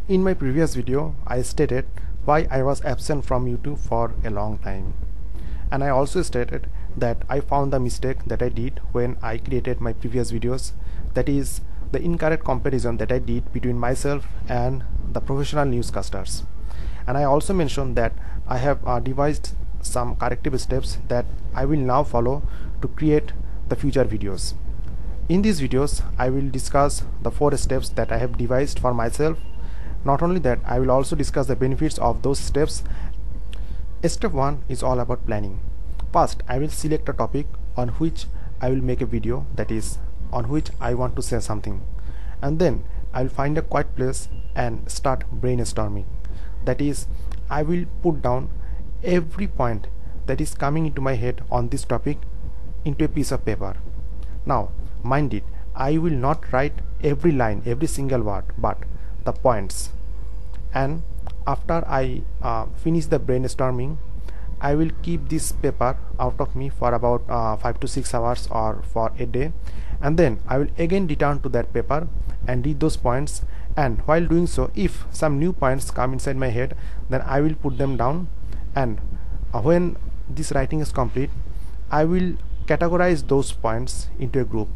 In my previous video, I stated why I was absent from YouTube for a long time. And I also stated that I found the mistake that I did when I created my previous videos, that is the incorrect comparison that I did between myself and the professional newscasters. And I also mentioned that I have devised some corrective steps that I will now follow to create the future videos. In these videos, I will discuss the 4 steps that I have devised for myself. Not only that, I will also discuss the benefits of those steps. Step 1 is all about planning. First, I will select a topic on which I will make a video, that is, on which I want to say something. And then I will find a quiet place and start brainstorming. That is, I will put down every point that is coming into my head on this topic into a piece of paper. Now, mind it, I will not write every line, every single word, but the points. And after I finish the brainstorming, I will keep this paper out of me for about 5 to 6 hours or for a day, and then I will again return to that paper and read those points. And while doing so, if some new points come inside my head, then I will put them down, and when this writing is complete, I will categorize those points into a group,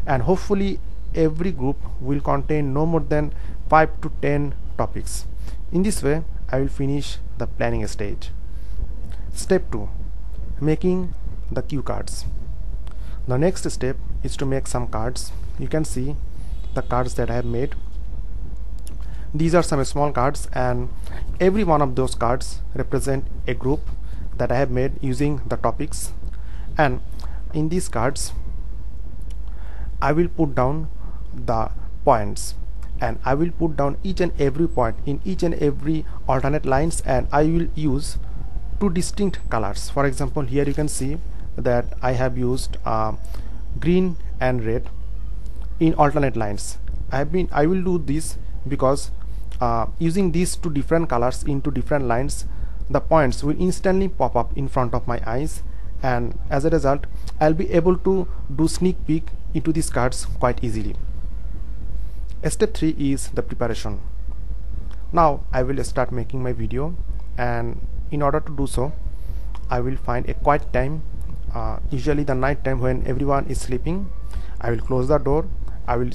and hopefully every group will contain no more than 5 to 10 topics. In this way, I will finish the planning stage. Step 2. Making the cue cards. The next step is to make some cards. You can see the cards that I have made. These are some small cards, and every one of those cards represent a group that I have made using the topics. And in these cards, I will put down the points, and I will put down each and every point in each and every alternate lines, and I will use 2 distinct colors. For example, here you can see that I have used green and red in alternate lines. I will do this because using these 2 different colors into different lines, the points will instantly pop up in front of my eyes, and as a result, I'll be able to do sneak peek into these cards quite easily. Step 3 is the preparation. Now I will start making my video, and in order to do so, I will find a quiet time, usually the night time when everyone is sleeping. I will close the door. I will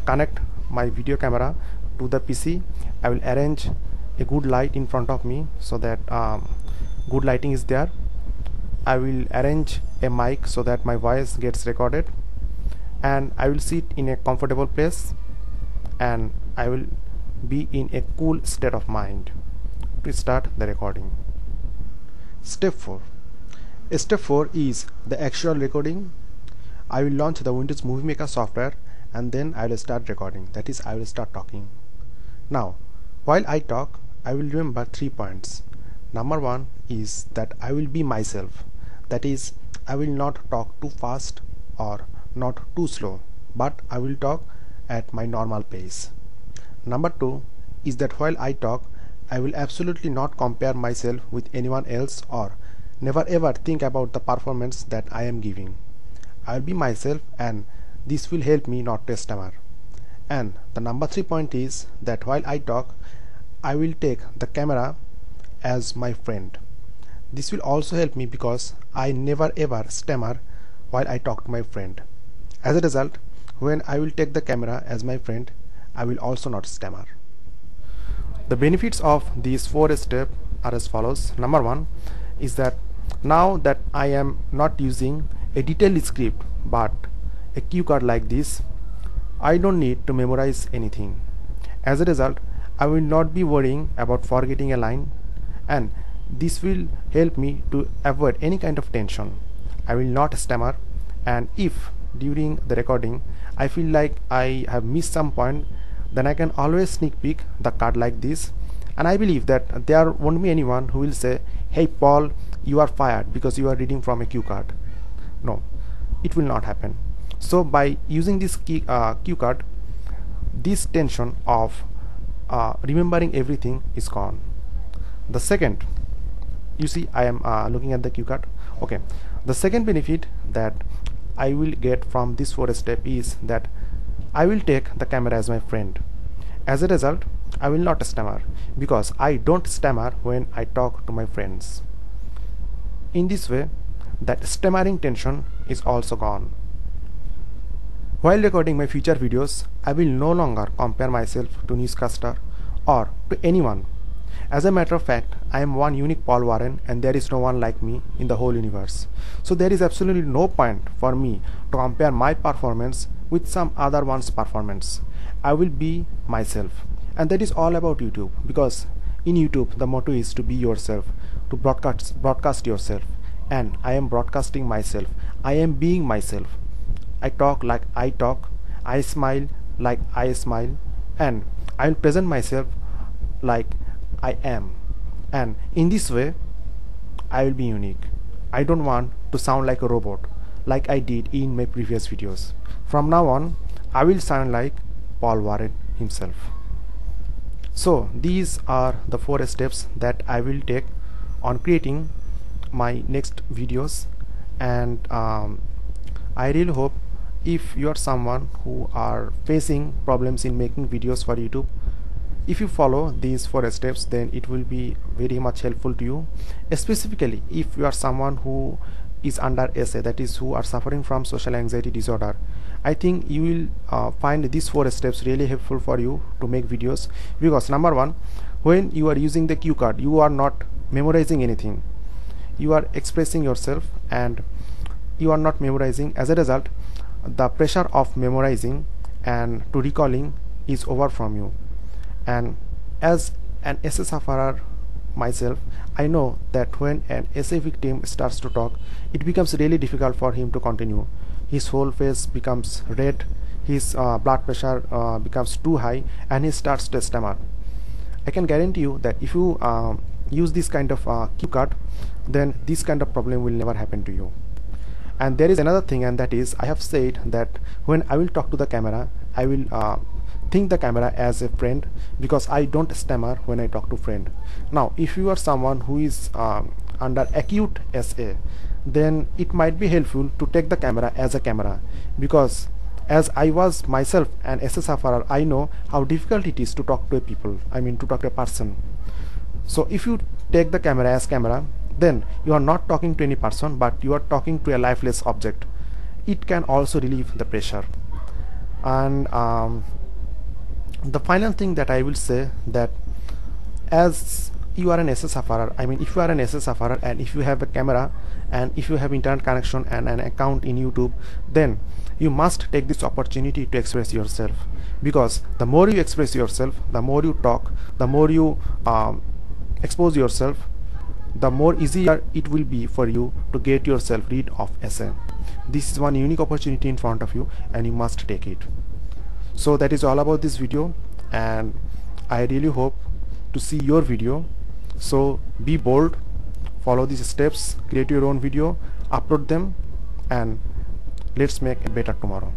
connect my video camera to the PC. I will arrange a good light in front of me so that good lighting is there. I will arrange a mic so that my voice gets recorded, and I will sit in a comfortable place, and I will be in a cool state of mind to start the recording. Step 4. Step 4 is the actual recording. I will launch the Windows Movie Maker software, and then I will start recording. That is, I will start talking. Now, while I talk, I will remember 3 points. Number 1 is that I will be myself. That is, I will not talk too fast or not too slow, but I will talk at my normal pace. Number 2 is that while I talk, I will absolutely not compare myself with anyone else or never ever think about the performance that I am giving. I will be myself, and this will help me not to stammer. And the number 3 point is that while I talk, I will take the camera as my friend. This will also help me because I never ever stammer while I talk to my friend. As a result, when I will take the camera as my friend, I will also not stammer. The benefits of these 4 steps are as follows. Number 1 is that now that I am not using a detailed script but a cue card like this, I don't need to memorize anything. As a result, I will not be worrying about forgetting a line, and this will help me to avoid any kind of tension. I will not stammer, and if during the recording I feel like I have missed some point, then I can always sneak peek the card like this, and I believe that there won't be anyone who will say, "Hey Paul, you are fired because you are reading from a cue card." No, it will not happen. So by using this cue card, this tension of remembering everything is gone. The second, you see I am looking at the cue card. Okay, the second benefit that I will get from this 4 step is that I will take the camera as my friend. As a result, I will not stammer because I don't stammer when I talk to my friends. In this way, that stammering tension is also gone. While recording my future videos, I will no longer compare myself to newscaster or to anyone. As a matter of fact, I am one unique Paul Warren and there is no one like me in the whole universe. So there is absolutely no point for me to compare my performance with some other one's performance. I will be myself. And that is all about YouTube, because in YouTube the motto is to be yourself, to broadcast yourself. And I am broadcasting myself. I am being myself. I talk like I talk, I smile like I smile, and I will present myself like I am. And in this way, I will be unique. I don't want to sound like a robot like I did in my previous videos. From now on, I will sound like Paul Warren himself. So these are the 4 steps that I will take on creating my next videos, and I really hope if you are someone who are facing problems in making videos for YouTube, if you follow these 4 steps, then it will be very much helpful to you. Specifically if you are someone who is under SA, that is who are suffering from social anxiety disorder, I think you will find these 4 steps really helpful for you to make videos. Because number 1, when you are using the cue card, you are not memorizing anything, you are expressing yourself and you are not memorizing. As a result, the pressure of memorizing and to recalling is over from you. And as an SA sufferer myself, I know that when an SA victim starts to talk, it becomes really difficult for him to continue. His whole face becomes red, his blood pressure becomes too high, and he starts to stammer. I can guarantee you that if you use this kind of cue card, then this kind of problem will never happen to you. And there is another thing, and that is, I have said that when I will talk to the camera, I will think the camera as a friend, because I don't stammer when I talk to friend. Now if you are someone who is under acute SA, then it might be helpful to take the camera as a camera, because as I was myself an SA sufferer, I know how difficult it is to talk to a people, I mean to talk to a person. So if you take the camera as camera, then you are not talking to any person, but you are talking to a lifeless object. It can also relieve the pressure. And the final thing that I will say, that as you are an SA sufferer, I mean if you are an SA sufferer and if you have a camera and if you have internet connection and an account in YouTube, then you must take this opportunity to express yourself, because the more you express yourself, the more you talk, the more you expose yourself, the more easier it will be for you to get yourself rid of SA. This is one unique opportunity in front of you and you must take it. So that is all about this video, and I really hope to see your video. So be bold, follow these steps, create your own video, upload them, and let's make a better tomorrow.